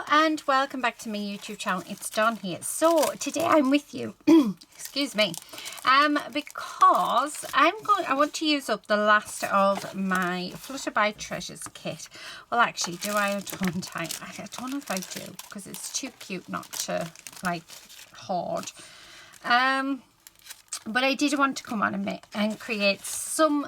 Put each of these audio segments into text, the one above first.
and welcome back to my YouTube channel. It's Dawn here. So today I'm with you excuse me, because I want to use up the last of my Flutterby Treasures kit. Well, actually, do I or don't I don't know if I do, because it's too cute not to like hoard. But I did want to come on and create some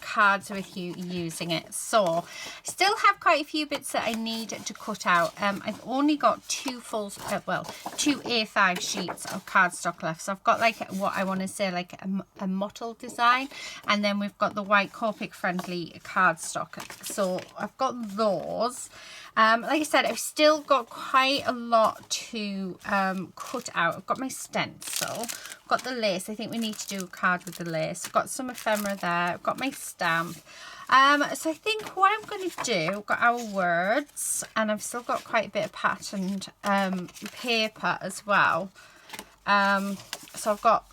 cards with you using it. So I still have quite a few bits that I need to cut out. I've only got two A5 sheets of cardstock left. So I've got like what I want to say like a mottled design, and then we've got the white Copic friendly cardstock. So I've got those. Like I said, I've still got quite a lot to cut out. I've got my stencil, I've got the lace. I think we need to do a card with the lace. I've got some ephemera there. I've got my stamp. So I think what I'm going to do, I've got our words, and I've still got quite a bit of patterned paper as well. So I've got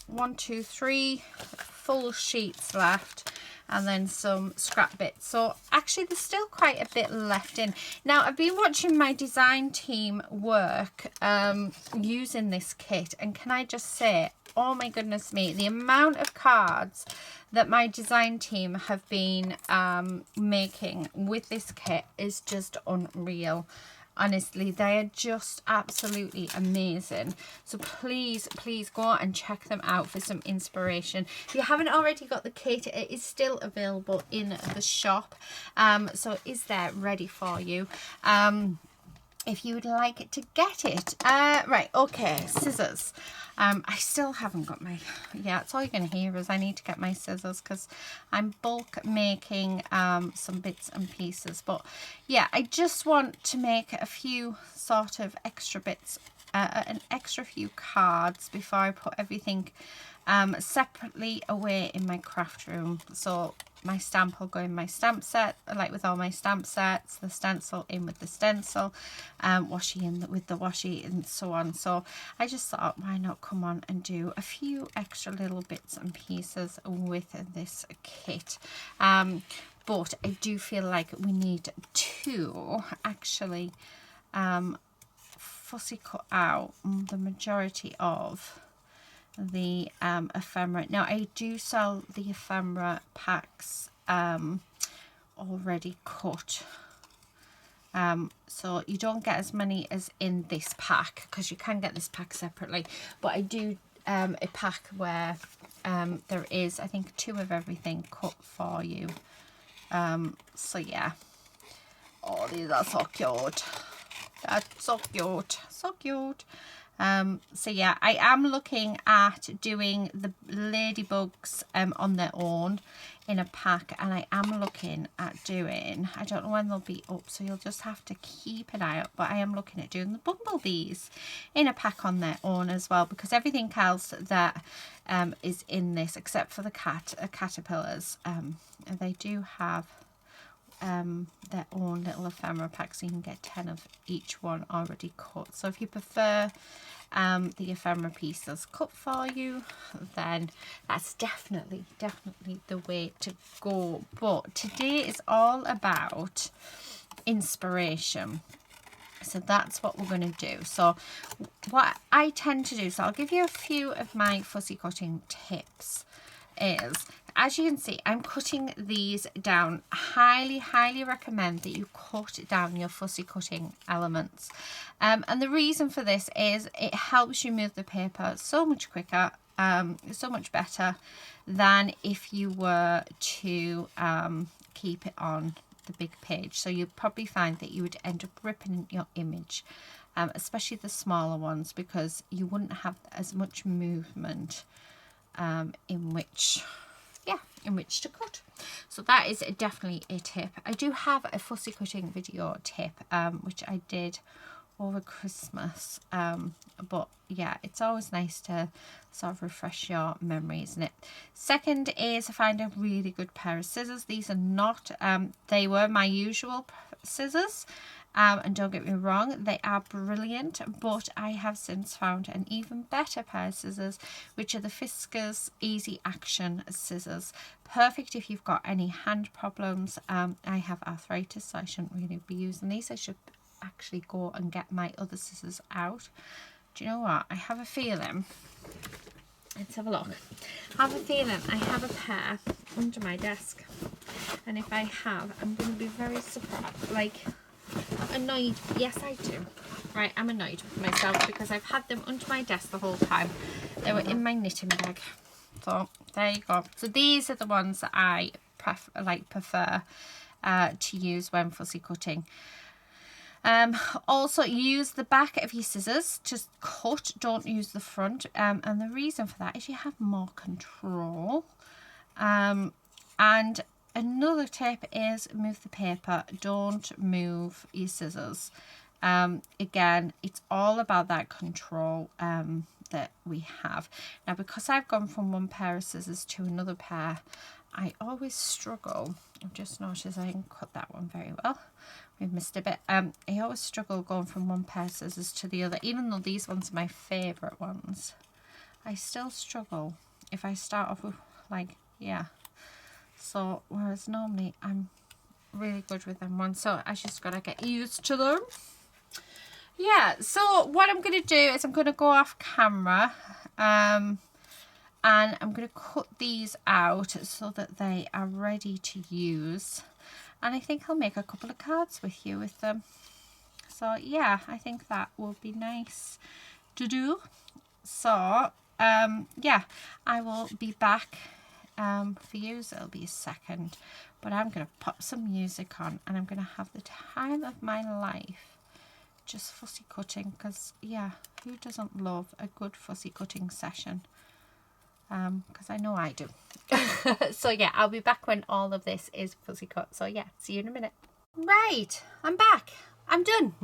1, 2, 3 full sheets left, and then some scrap bits. So actually there's still quite a bit left in. Now I've been watching my design team work using this kit, and can I just say, oh my goodness me, the amount of cards that my design team have been making with this kit is just unreal. Honestly, they are just absolutely amazing. So please go and check them out for some inspiration. If you haven't already got the kit, it is still available in the shop. So it is there ready for you. If you would like to get it. Right, okay, scissors. I still haven't got my, that's all you're going to hear is I need to get my scissors, because I'm bulk making some bits and pieces. But yeah, I just want to make a few sort of extra bits, an extra few cards before I put everything separately away in my craft room. So my stamp will go in my stamp set, like with all my stamp sets, the stencil in with the stencil, washi in with the washi, and so on. So I just thought, why not come on and do a few extra little bits and pieces with this kit. But I do feel like we need to actually fussy cut out the majority of the ephemera. Now I do sell the ephemera packs already cut, so you don't get as many as in this pack, because you can get this pack separately, but I do a pack where there is, I think, 2 of everything cut for you. So yeah, oh, these are so cute. That's so cute, so cute. So yeah, I am looking at doing the ladybugs on their own in a pack, and I am looking at doing, I don't know when they'll be up, so you'll just have to keep an eye out, but I am looking at doing the bumblebees in a pack on their own as well, because everything else that is in this, except for the caterpillars, they do have their own little ephemera pack, so you can get 10 of each one already cut. So if you prefer the ephemera pieces cut for you, then that's definitely the way to go. But today is all about inspiration, so that's what we're going to do. So what I tend to do, so I'll give you a few of my fussy cutting tips, is, as you can see, I'm cutting these down. Highly recommend that you cut down your fussy cutting elements. And the reason for this is it helps you move the paper so much quicker, so much better than if you were to keep it on the big page. So you'd probably find that you would end up ripping your image, especially the smaller ones, because you wouldn't have as much movement in which to cut. So that is definitely a tip. I do have a fussy cutting video tip which I did over Christmas, but yeah, it's always nice to sort of refresh your memory, isn't it? Second is find a really good pair of scissors. These are not they were my usual scissors, and don't get me wrong, they are brilliant, but I have since found an even better pair of scissors, which are the Fiskars Easy Action scissors. Perfect if you've got any hand problems. I have arthritis, so I shouldn't really be using these. I should actually go and get my other scissors out. Do you know what? I have a feeling, let's have a look. I have a feeling I have a pair under my desk. And if I have, I'm going to be very surprised, like annoyed. Yes, I do. Right, I'm annoyed with myself because I've had them under my desk the whole time. They were in my knitting bag. So there you go. So these are the ones that I prefer to use when fussy cutting. Also use the back of your scissors to cut, don't use the front, and the reason for that is you have more control. And another tip is move the paper, don't move your scissors. Again, it's all about that control that we have. Now, because I've gone from one pair of scissors to another pair, I always struggle. I've just noticed I didn't cut that one very well. We've missed a bit. I always struggle going from one pair of scissors to the other. Even though these ones are my favourite ones, I still struggle if I start off with, like, yeah. So, whereas normally I'm really good with them ones. So, I just got to get used to them. Yeah, so what I'm going to do is I'm going to go off camera. And I'm going to cut these out so that they are ready to use. And I think I'll make a couple of cards with you with them. So yeah, I think that will be nice to do. So yeah, I will be back for you. So it'll be a second. But I'm going to pop some music on and I'm going to have the time of my life just fussy cutting. Because yeah, who doesn't love a good fussy cutting session? Because I know I do. So yeah, I'll be back when all of this is fussy cut. So yeah, see you in a minute. Right, I'm back. I'm done.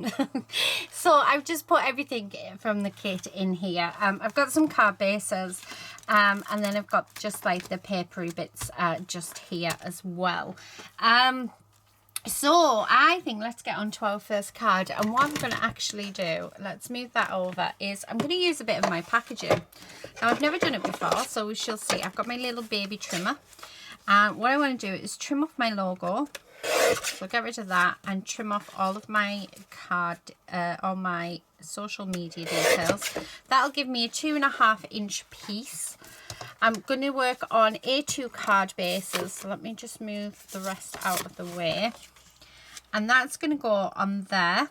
So I've just put everything from the kit in here. I've got some card bases, and then I've got just like the papery bits just here as well. So I think let's get on to our first card, and what I'm going to actually do, let's move that over, is I'm going to use a bit of my packaging. Now I've never done it before, so we shall see. I've got my little baby trimmer, and what I want to do is trim off my logo, so get rid of that, and trim off all of my card, all my social media details. That'll give me a 2.5 inch piece. I'm going to work on A2 card bases, so let me just move the rest out of the way. And that's going to go on there.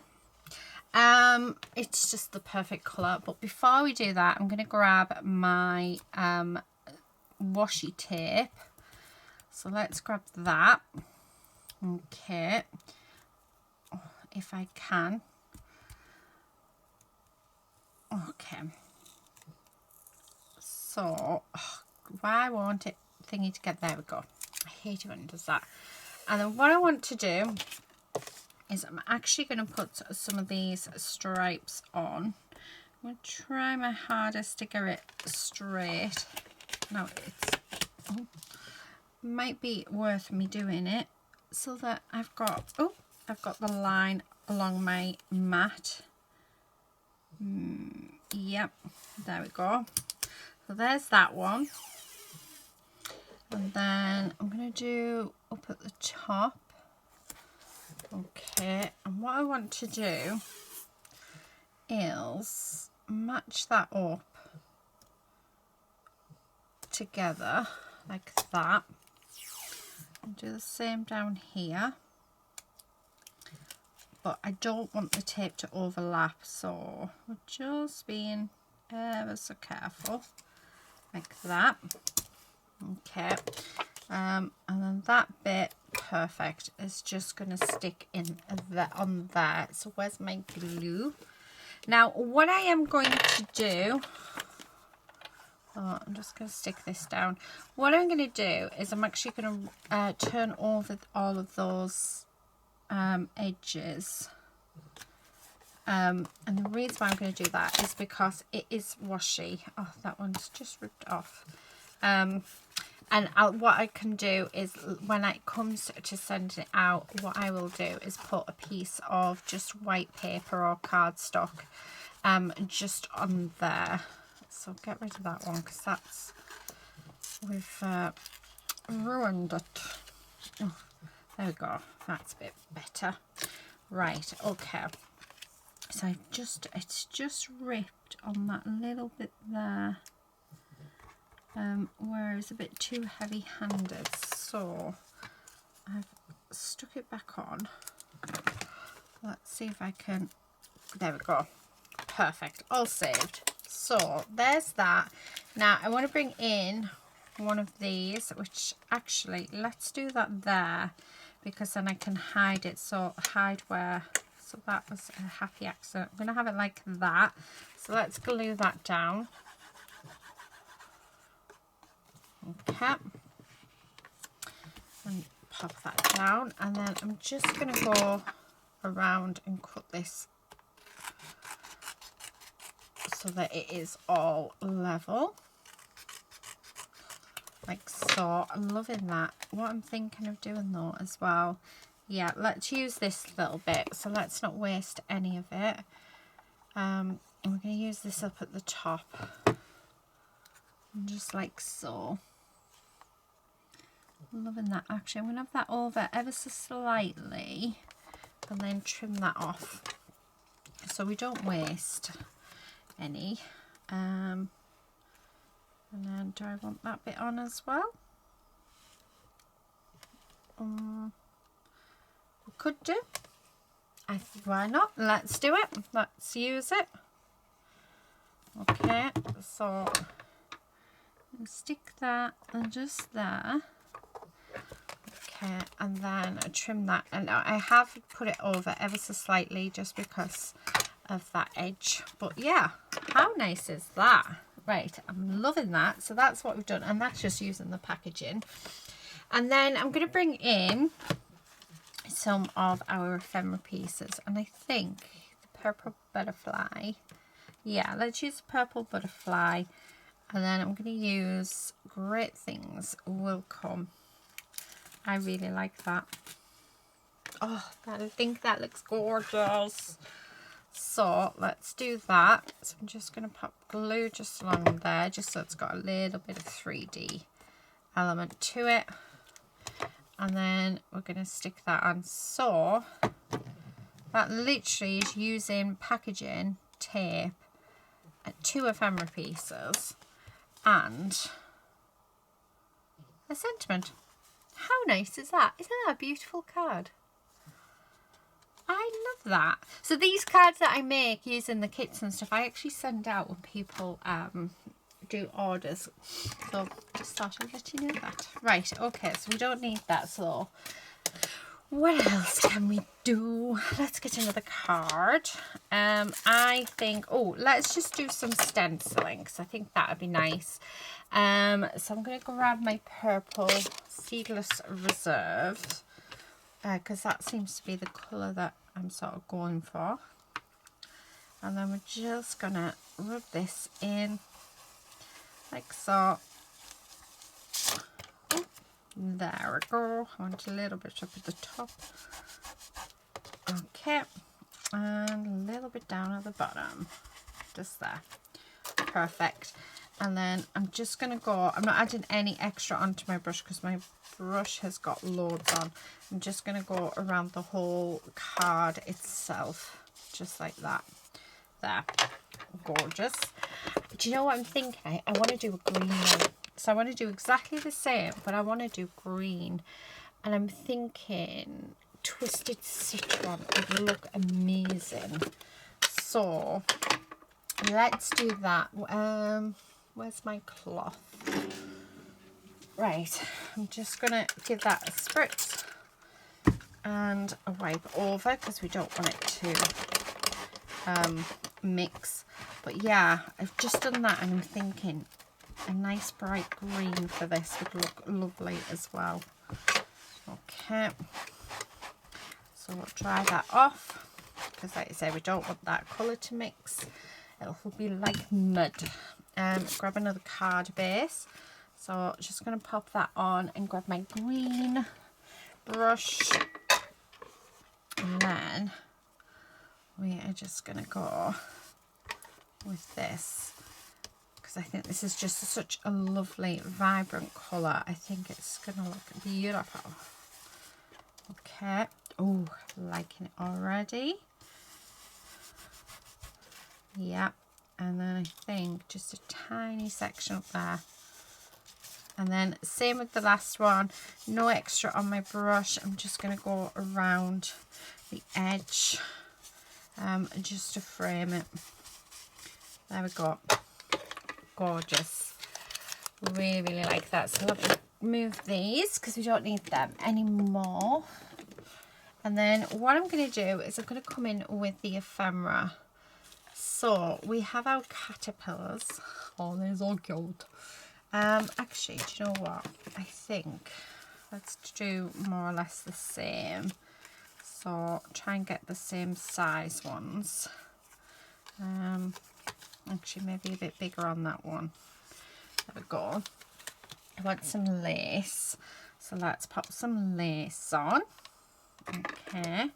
It's just the perfect colour. But before we do that, I'm going to grab my washi tape. So let's grab that. Okay. If I can. Okay. So, why won't it thingy to get, there we go. I hate it when it does that. And then what I want to do is I'm actually going to put some of these stripes on. I'm going to try my hardest to get it straight. Now it's might be worth me doing it so that I've got the line along my mat. Yep, there we go. So there's that one. And then I'm going to do up at the top. Okay, and what I want to do is match that up together like that. And do the same down here. But I don't want the tape to overlap, so we're just being ever so careful. Like that. Okay. And then that bit, perfect, is just going to stick in on there. So where's my glue? Now what I am going to do, I'm just going to stick this down. What I'm going to do is I'm actually going to turn over all of those edges. And the reason why I'm going to do that is because it is washi. Oh, that one's just ripped off. And what I can do is when it comes to sending it out, what I will do is put a piece of just white paper or cardstock just on there. So get rid of that one because that's, we've ruined it. Oh, there we go. That's a bit better. Right, okay. So it's just ripped on that little bit there, where it's a bit too heavy-handed. So I've stuck it back on. Let's see if I can, there we go. Perfect, all saved. So there's that. Now I want to bring in one of these, which actually, let's do that there, because then I can hide it. So hide where, so that was a happy accident. I'm going to have it like that. So let's glue that down. Okay. And pop that down. And then I'm just going to go around and cut this so that it is all level. Like so. I'm loving that. What I'm thinking of doing though as well, yeah, let's use this little bit, so let's not waste any of it. And we're going to use this up at the top, and just like so. I'm loving that. Actually, I'm going to have that over ever so slightly and then trim that off so we don't waste any. And then do I want that bit on as well? We could do. Why not? Let's do it. Let's use it. Okay, so stick that and just there. Okay, and then trim that. And I have put it over ever so slightly just because of that edge. But yeah, how nice is that? Right, I'm loving that. So that's what we've done, and that's just using the packaging. And then I'm going to bring in some of our ephemera pieces, and I think the purple butterfly. Yeah, let's use the purple butterfly, and then I'm going to use Great Things Will Come. I really like that. Oh, I think that looks gorgeous. So let's do that. So I'm just going to pop glue just along there, just so it's got a little bit of 3D element to it. And then we're going to stick that on. So that literally is using packaging tape, 2 ephemera pieces, and a sentiment. How nice is that? Isn't that a beautiful card? I love that. So these cards that I make using the kits and stuff, I actually send out when people do orders. So just thought I'd let you know that. Right, okay, so we don't need that. So what else can we do? Let's get another card. I think, oh, let's just do some stenciling, because I think that would be nice. So I'm going to grab my purple Seedless Reserve, because that seems to be the colour that I'm sort of going for. And then we're just going to rub this in like so. There we go. I want a little bit up at the top. Okay. And a little bit down at the bottom. Just there. Perfect. And then I'm just going to go, I'm not adding any extra onto my brush because my brush has got loads on. I'm just going to go around the whole card itself, just like that. There. Gorgeous. Do you know what I'm thinking? I want to do a green one. So I want to do exactly the same, but I want to do green. And I'm thinking Twisted Citron would look amazing. So let's do that. Where's my cloth? Right, I'm just gonna give that a spritz and a wipe over because we don't want it to mix. But yeah, I've just done that, and I'm thinking a nice bright green for this would look lovely as well. Okay, so we'll dry that off because, like I say, we don't want that colour to mix. It'll be like mud. Grab another card base. So just going to pop that on and grab my green brush. And then we are just going to go with this, because I think this is just such a lovely, vibrant colour. I think it's going to look beautiful. Okay. Oh, liking it already. Yeah, and then I think just a tiny section up there. And then same with the last one, no extra on my brush. I'm just going to go around the edge just to frame it. There we go. Gorgeous. Really, really like that. So I'll move these because we don't need them anymore. And then what I'm going to do is I'm going to come in with the ephemera. So we have our caterpillars. Oh, they're so cute. Actually, do you know what? I think let's do more or less the same. So try and get the same size ones. Actually, maybe a bit bigger on that one. There we go. I want some lace. So let's pop some lace on. Okay.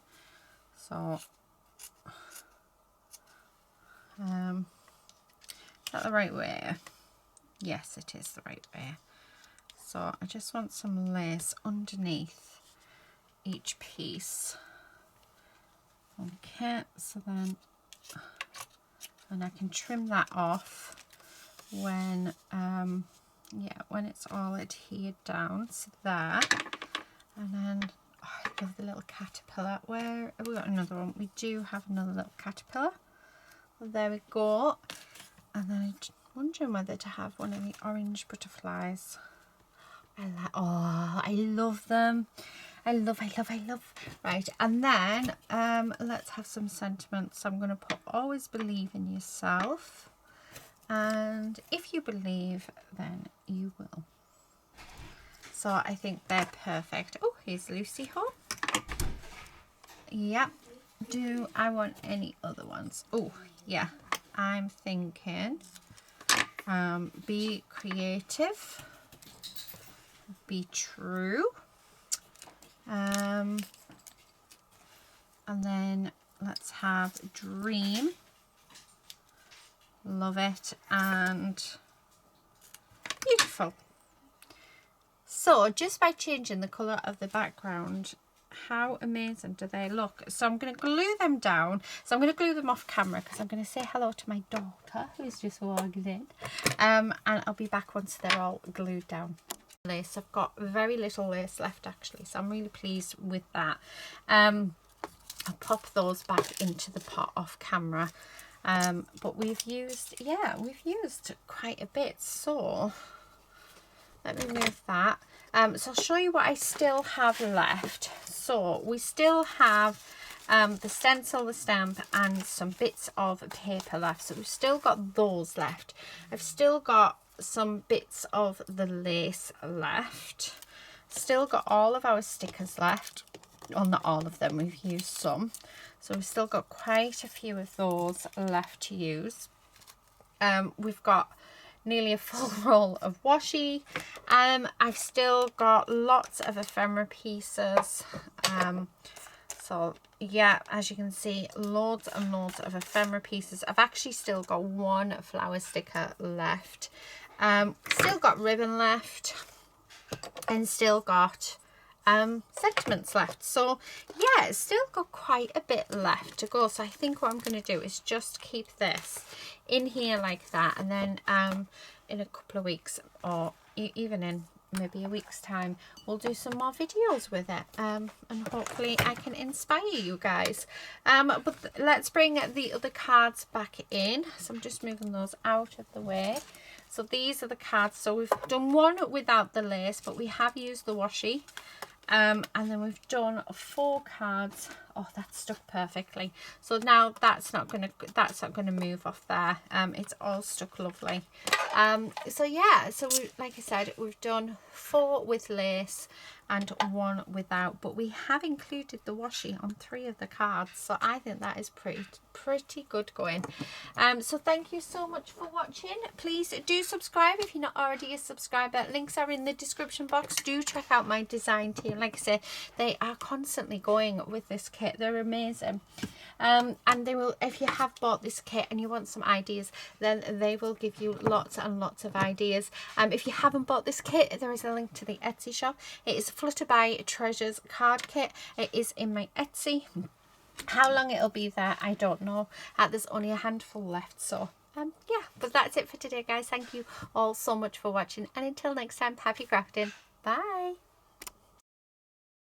So, is that the right way? Yes, it is the right way. So I just want some lace underneath each piece. Okay, so then, and I can trim that off when, yeah, when it's all adhered down. So there, and then, oh, I love the little caterpillar. Where have we got another one? We do have another little caterpillar. Well, there we go. And then I'm wondering whether to have one of the orange butterflies. Oh, I love them. I love. Right, and then let's have some sentiments. So I'm going to put always believe in yourself. And if you believe, then you will. So I think they're perfect. Oh, here's Lucy home. Yeah. Do I want any other ones? Oh, yeah. I'm thinking be creative, be true, and then let's have dream, love it, and beautiful. So just by changing the colour of the background, how amazing do they look? So I'm going to glue them down. So I'm going to glue them off camera because I'm going to say hello to my daughter who's just walked in. And I'll be back once they're all glued down. Lace. I've got very little lace left actually, so I'm really pleased with that. I'll pop those back into the pot off camera. But we've used quite a bit. So let me move that. So I'll show you what I still have left. So we still have the stencil, the stamp, and some bits of paper left. So we've still got those left. I've still got some bits of the lace left. Still got all of our stickers left. Well, not all of them. We've used some. So we've still got quite a few of those left to use. We've got nearly a full roll of washi. I've still got lots of ephemera pieces. So yeah, as you can see, loads and loads of ephemera pieces. I've actually still got one flower sticker left. Still got ribbon left, and still got sentiments left. So yeah, it's still got quite a bit left to go. So I think what I'm going to do is just keep this in here like that, and then in a couple of weeks, or even in maybe a week's time, we'll do some more videos with it, and hopefully I can inspire you guys. But let's bring the other cards back in. So I'm just moving those out of the way. So these are the cards. So we've done one without the lace, but we have used the washi. And then we've done 4 cards. Oh, that's stuck perfectly. So now that's not gonna move off there. It's all stuck lovely. So yeah, so like I said, we've done 4 with lace and 1 without, but we have included the washi on 3 of the cards, so I think that is pretty good going. So thank you so much for watching. Please do subscribe if you're not already a subscriber. Links are in the description box. Do check out my design team. Like I say, they are constantly going with this kit. They're amazing. And they will, if you have bought this kit and you want some ideas, then they will give you lots and lots of ideas. If you haven't bought this kit, there is a link to the Etsy shop. It is Flutterby Treasures card kit. It is in my Etsy. How long it'll be there, I don't know. There's only a handful left, so yeah, but that's it for today, guys. Thank you all so much for watching, and until next time, happy crafting. Bye.